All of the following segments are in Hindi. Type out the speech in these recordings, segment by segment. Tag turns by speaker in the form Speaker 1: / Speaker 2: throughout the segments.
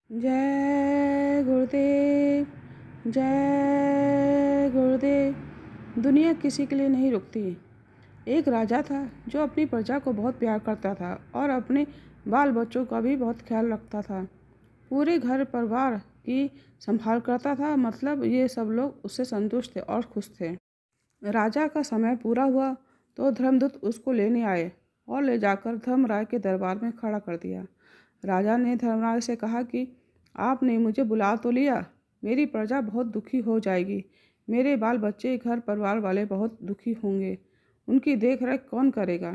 Speaker 1: जय गुरुदेव, जय गुरुदेव। दुनिया किसी के लिए नहीं रुकती। एक राजा था जो अपनी प्रजा को बहुत प्यार करता था और अपने बाल बच्चों का भी बहुत ख्याल रखता था। पूरे घर परिवार की संभाल करता था, मतलब ये सब लोग उससे संतुष्ट थे और खुश थे। राजा का समय पूरा हुआ तो धर्मदूत उसको लेने आए और ले जाकर धर्मराय के दरबार में खड़ा कर दिया। राजा ने धर्मराय से कहा कि आपने मुझे बुला तो लिया, मेरी प्रजा बहुत दुखी हो जाएगी। मेरे बाल बच्चे, घर परिवार वाले बहुत दुखी होंगे। उनकी देख रेख कौन करेगा?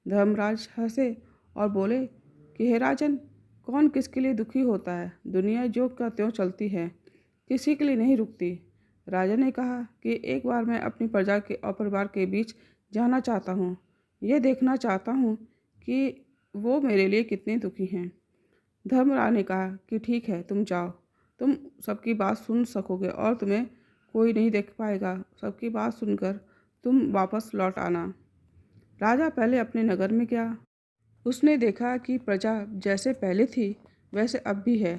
Speaker 1: धर्मराज हंसे और बोले कि हे राजन, कौन किसके लिए दुखी होता है? दुनिया जो का त्यों चलती है, किसी के लिए नहीं रुकती। राजा ने कहा कि एक बार मैं अपनी प्रजा के और परिवार के बीच जाना चाहता हूँ। यह देखना चाहता हूँ कि वो मेरे लिए कितने दुखी हैं। धर्मराज ने कहा कि ठीक है, तुम जाओ। तुम सबकी बात सुन सकोगे और तुम्हें कोई नहीं देख पाएगा। सबकी बात सुनकर तुम वापस लौट आना। राजा पहले अपने नगर में गया। उसने देखा कि प्रजा जैसे पहले थी वैसे अब भी है।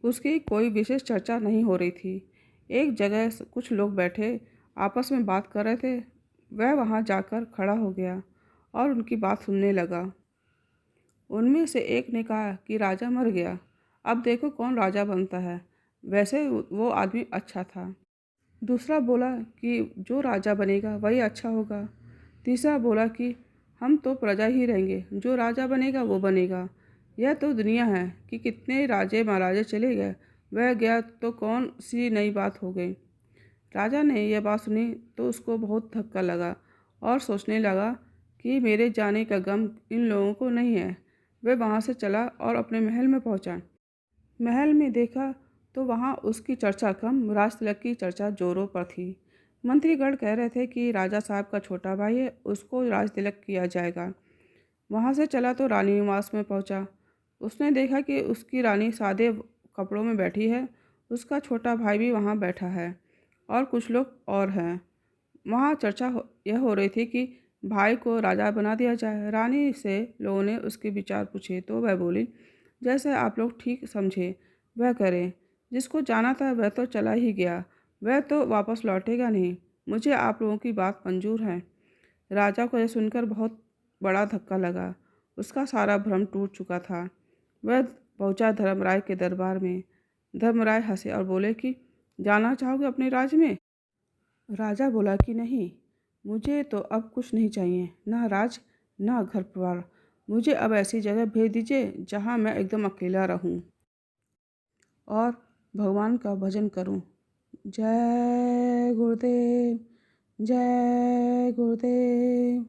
Speaker 1: उसकी कोई विशेष चर्चा नहीं हो रही थी। एक जगह कुछ लोग बैठे आपस में बात कर रहे थे। वह वहां जाकर खड़ा हो गया और उनकी बात सुनने लगा। उनमें से एक ने कहा कि राजा मर गया, अब देखो कौन राजा बनता है। वैसे वो आदमी अच्छा था। दूसरा बोला कि जो राजा बनेगा वही अच्छा होगा। तीसरा बोला कि हम तो प्रजा ही रहेंगे, जो राजा बनेगा वो बनेगा। यह तो दुनिया है कि कितने राजे महाराजे चले गए, वह गया तो कौन सी नई बात हो गई। राजा ने यह बात सुनी तो उसको बहुत धक्का लगा और सोचने लगा कि मेरे जाने का गम इन लोगों को नहीं है। वह वहाँ से चला और अपने महल में पहुँचा। महल में देखा तो वहाँ उसकी चर्चा कम, राज तिलक की चर्चा जोरों पर थी। मंत्रीगण कह रहे थे कि राजा साहब का छोटा भाई है, उसको राज तिलक किया जाएगा। वहाँ से चला तो रानी निवास में पहुँचा। उसने देखा कि उसकी रानी सादे कपड़ों में बैठी है, उसका छोटा भाई भी वहाँ बैठा है और कुछ लोग और हैं। वहाँ चर्चा यह हो रही थी कि भाई को राजा बना दिया जाए। रानी से लोगों ने उसके विचार पूछे तो वह बोली, जैसे आप लोग ठीक समझे वह करें। जिसको जाना था वह तो चला ही गया, वह तो वापस लौटेगा नहीं। मुझे आप लोगों की बात मंजूर है। राजा को यह सुनकर बहुत बड़ा धक्का लगा। उसका सारा भ्रम टूट चुका था। वह पहुंचा धर्मराय के दरबार में। धर्मराय हंसे और बोले कि जाना चाहोगे अपने राज्य में? राजा बोला कि नहीं, मुझे तो अब कुछ नहीं चाहिए, ना राज ना घर परिवार। मुझे अब ऐसी जगह भेज दीजिए जहाँ मैं एकदम अकेला रहूँ और भगवान का भजन करूँ। जय गुरुदेव, जय गुरुदेव।